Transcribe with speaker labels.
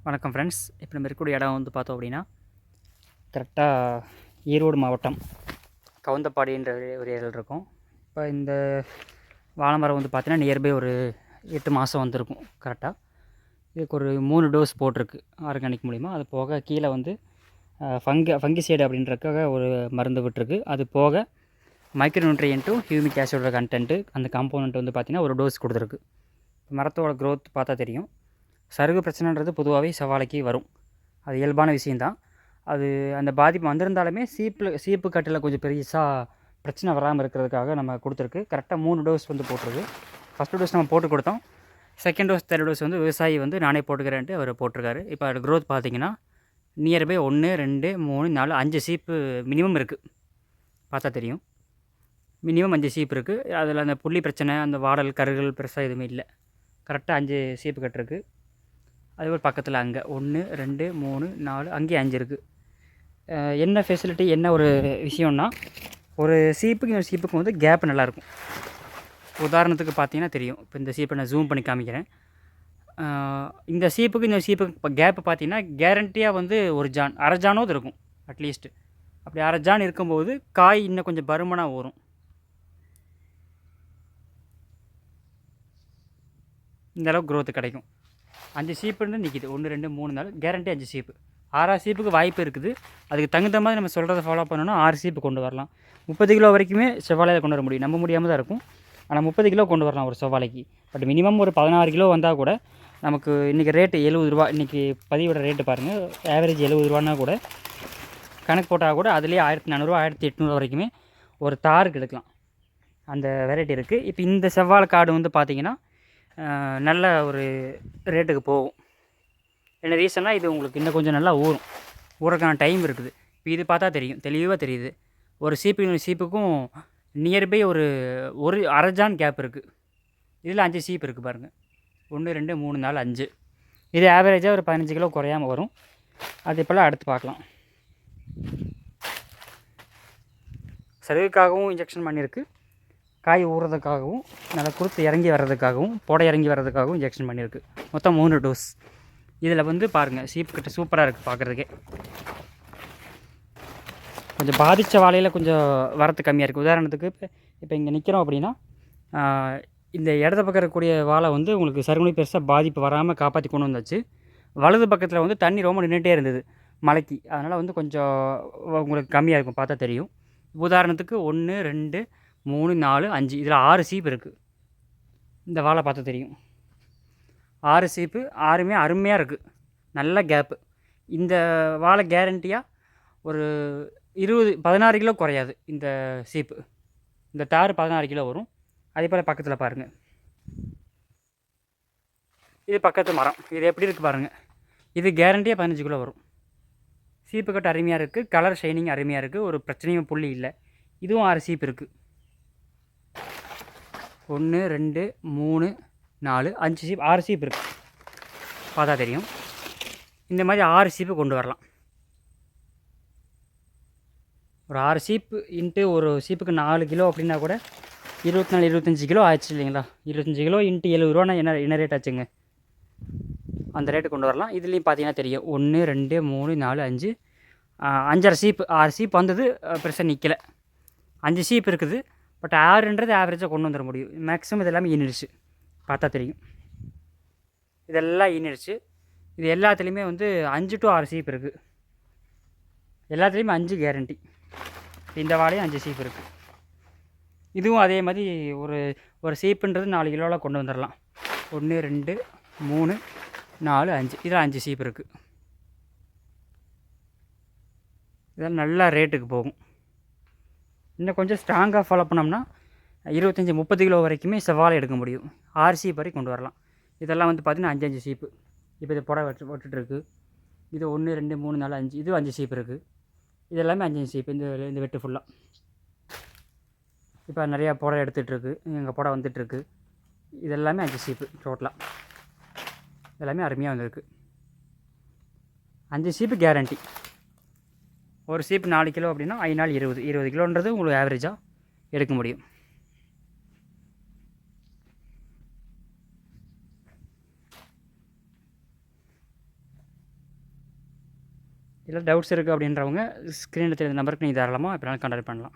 Speaker 1: வணக்கம் ஃப்ரெண்ட்ஸ். இப்போ நம்ம இருக்கக்கூடிய இடம் வந்து பார்த்தோம் அப்படின்னா கரெக்டாக ஈரோடு மாவட்டம் கவுந்தப்பாடின்ற ஒரு ஏரியாவில் இருக்கும். இப்போ இந்த வாழை மரம் வந்து பார்த்தீங்கன்னா நியர்பை ஒரு 8 மாதம் வந்திருக்கும் கரெக்டாக. இதுக்கு ஒரு 3 டோஸ் போட்டிருக்கு ஆர்கானிக் மூலிமா. அது போக கீழே வந்து ஃபங்கிசைடு அப்படின்றதுக்காக ஒரு மருந்து விட்டுருக்கு. அது போக மைக்ரோ நியூட்ரியன்ட்டும் ஹியூமிக் ஆசிடோட கண்டென்ட்டு அந்த காம்போனண்ட் வந்து பார்த்திங்கன்னா ஒரு டோஸ் கொடுத்துருக்கு. மரத்தோட க்ரோத் பார்த்தா தெரியும். சருகு பிரச்சனைன்றது பொதுவாகவே செவ்வாழைக்கு வரும், அது இயல்பான விஷயந்தான். அது அந்த பாதிப்பு வந்திருந்தாலுமே சீப்பு கட்டில் கொஞ்சம் பெருசாக பிரச்சனை வராமல் இருக்கிறதுக்காக நம்ம கொடுத்துருக்கு. கரெக்டாக 3 டோஸ் வந்து போட்டிருக்கு. ஃபஸ்ட்டு டோஸ் நம்ம போட்டு கொடுத்தோம். செகண்ட் டோஸ் தேர்ட் டோஸ் வந்து விவசாயி வந்து நானே போட்டுக்கிறேன்ட்டு அவர் போட்டிருக்காரு. இப்போ அதோட க்ரோத் பார்த்திங்கன்னா நியர்பை 1 2 3 4 5 சீப்பு மினிமம் இருக்குது. பார்த்தா தெரியும், மினிமம் 5 சீப்பு இருக்குது. அதில் அந்த புள்ளி பிரச்சனை அந்த வாடல் கருகள் பெருசாக எதுவுமே இல்லை. கரெக்டாக 5 சீப்பு கட்டிருக்கு. அதுபோல் பக்கத்தில் அங்கே 1 2 3 4 அங்கேயும் 5 இருக்குது. என்ன ஃபெசிலிட்டி, என்ன ஒரு விஷயம்னா, ஒரு சீப்புக்கு இன்னொரு சீப்புக்கு வந்து கேப் நல்லாயிருக்கும். உதாரணத்துக்கு பார்த்தீங்கன்னா தெரியும். இப்போ இந்த சீப்பை நான் ஜூம் பண்ணி காமிக்கிறேன். இந்த சீப்புக்கு இன்னொரு சீப்புக்கு இப்போ கேப்பு பார்த்தீங்கன்னா கேரண்டியாக வந்து ஒரு ஜான் அரை ஜானோது இருக்கும் அட்லீஸ்ட்டு. அப்படி அரை ஜான் இருக்கும்போது காய் இன்னும் கொஞ்சம் பருமனாக வரும். இந்தளவுக்கு க்ரோத்து கிடைக்கும். 5 சீப்புன்னு நிற்கிது. 1 2 3 4 கேரண்டி 5 சீப்பு. 6 சீப்புக்கு வாய்ப்பு இருக்குது. அதுக்கு தகுந்த மாதிரி நம்ம சொல்கிறத ஃபாலோ பண்ணோன்னா 6 சீப்பு கொண்டு வரலாம். 30 கிலோ வரைக்குமே செவ்வாழையில் கொண்டு வர முடியும். நம்ப முடியாமல் தான் இருக்கும், ஆனால் 30 கிலோ கொண்டு வரலாம் ஒரு செவ்வாழைக்கு. பட் மினிமம் ஒரு 16 கிலோ வந்தால் கூட நமக்கு இன்றைக்கி ரேட்டு 70 ரூபா. இன்றைக்கி பதிவோட ரேட்டு பாருங்கள், ஆவரேஜ் 70 ரூபான்னா கூட கணக்கு போட்டால் கூட அதுலேயே 1400 1800 வரைக்குமே ஒரு தாருக்கு எடுக்கலாம். அந்த வெரைட்டி இருக்குது. இப்போ இந்த செவ்வாழை காடு வந்து பார்த்திங்கன்னா நல்ல ஒரு ரேட்டுக்கு போகும். என்ன ரீசன்னா, இது உங்களுக்கு இன்னும் கொஞ்சம் நல்லா ஊறக்கான டைம் இருக்குது. இப்போ இது பார்த்தா தெரியும், தெளிவாக தெரியுது. ஒரு சீப்புக்கும் நியர்பை ஒரு அரை ஜான் கேப் இருக்குது. இதில் 5 சீப்பு இருக்குது பாருங்கள். 1 2 3 4 5. இது ஆவரேஜாக ஒரு 15 கிலோ குறையாமல் வரும். அது இப்போல்லாம் அடுத்து பார்க்கலாம். சருகுக்காகவும் இன்ஜெக்ஷன் பண்ணியிருக்கு, காய் ஊறுறதுக்காகவும் நல்லா குருத்து இறங்கி வர்றதுக்காகவும் புடை இறங்கி வர்றதுக்காகவும் இன்ஜெக்ஷன் பண்ணியிருக்கு. மொத்தம் 3 டோஸ். இதில் வந்து பாருங்கள், சீப்பு கிட்ட சூப்பராக இருக்குது பார்க்குறதுக்கே. கொஞ்சம் பாதித்த வாழையில் கொஞ்சம் வரத்து கம்மியாக இருக்குது. உதாரணத்துக்கு இப்போ இங்கே நிற்கிறோம் அப்படின்னா இந்த இடது பக்கம் இருக்கக்கூடிய வாழை வந்து உங்களுக்கு சருகுனி பெருசாக பாதிப்பு வராமல் காப்பாற்றி கொண்டு வந்தாச்சு. வலது பக்கத்தில் வந்து தண்ணி ரொம்ப நின்றுட்டே இருந்தது மழைக்கு. அதனால் வந்து கொஞ்சம் உங்களுக்கு கம்மியாக இருக்கும், பார்த்தா தெரியும். உதாரணத்துக்கு 1 2 3 4 5 இதில் 6 சீப்பு இருக்குது. இந்த வாழை பார்த்தா தெரியும், 6 சீப்பு, 6மே அருமையாக இருக்குது, நல்ல கேப்பு. இந்த வாழை கேரண்டியாக ஒரு 16 கிலோ குறையாது இந்த சீப்பு. இந்த தார் 16 கிலோ வரும். அதே போல் பக்கத்தில் பாருங்கள், இது பக்கத்து மரம், இது எப்படி இருக்குது பாருங்கள். இது கேரண்டியாக 15 கிலோ வரும். சீப்பு கட்டு அருமையாக இருக்குது, கலர் ஷைனிங் அருமையாக இருக்குது, ஒரு பிரச்சனையும் புள்ளி இல்லை. இதுவும் 6 சீப்பு இருக்குது. 1 2 3 4 5 சீப்பு, 6 சீப்பு இருக்குது, பார்த்தா தெரியும். இந்த மாதிரி 6 சீப்பு கொண்டு வரலாம். ஒரு 6 சீப்பு இன்ட்டு ஒரு சீப்புக்கு 4 கிலோ அப்படின்னா கூட 24 25 கிலோ ஆயிடுச்சு இல்லைங்களா. 25 கிலோ இன்ட்டு 70 ரூபானா என்ன ரேட் ஆச்சுங்க. அந்த ரேட்டு கொண்டு வரலாம். இதுலேயும் பார்த்தீங்கன்னா தெரியும், 1 2 3 4 5 5.5 சீப்பு, 6 சீப்பு வந்தது பெருசாக நிற்கலை. 5 சீப்பு இருக்குது. பட் 6ன்றது ஆவரேஜாக கொண்டு வந்துட முடியும். மேக்ஸிமம் இது எல்லாமே ஈனிடுச்சு, பார்த்தா தெரியும். இதெல்லாம் ஈனிடுச்சு. இது எல்லாத்துலேயுமே வந்து 5 to 6 சீப்பு இருக்குது. எல்லாத்துலேயுமே 5 கேரண்டி. இந்த வாழையும் 5 சீப்பு இருக்குது. இதுவும் அதே மாதிரி ஒரு சீப்புன்றது 4 கிலோவில் கொண்டு வந்துடலாம். 1 2 3 4 5 இதில் 5 சீப்பு இருக்குது. இதெல்லாம் நல்லா ரேட்டுக்கு போகும். இன்னும் கொஞ்சம் ஸ்ட்ராங்காக ஃபாலோ பண்ணோம்னா 25 30 கிலோ வரைக்குமே செவ்வாழை எடுக்க முடியும். 6 சீப்பு வரைக்கும் கொண்டு வரலாம். இதெல்லாம் வந்து பார்த்திங்கன்னா 5 சீப்பு. இப்போ இது புடை விட்டுட்டுருக்கு. இது 1 2 3 4 5 இது 5 சீப்பு இருக்குது. இது எல்லாமே 5 சீப்பு. இந்த வெட்டு ஃபுல்லாக இப்போ நிறையா புடை எடுத்துகிட்ருக்கு, எங்கள் புடை வந்துட்டுருக்கு. இது எல்லாமே 5 சீப்பு டோட்டலாக. எல்லாமே அருமையாக வந்திருக்கு. 5 சீப்பு கேரண்டி. ஒரு சீப்பு 4 கிலோ அப்படின்னா 5 நாள் 20 கிலோன்றது உங்களுக்கு ஆவரேஜாக எடுக்க முடியும். இல்லை டவுட்ஸ் இருக்குது அப்படின்றவங்க ஸ்க்ரீனில் தெரியுற நம்பருக்கு நீங்கள் தாராளமாக எப்போனாலும் கான்டாக்ட் பண்ணலாம்.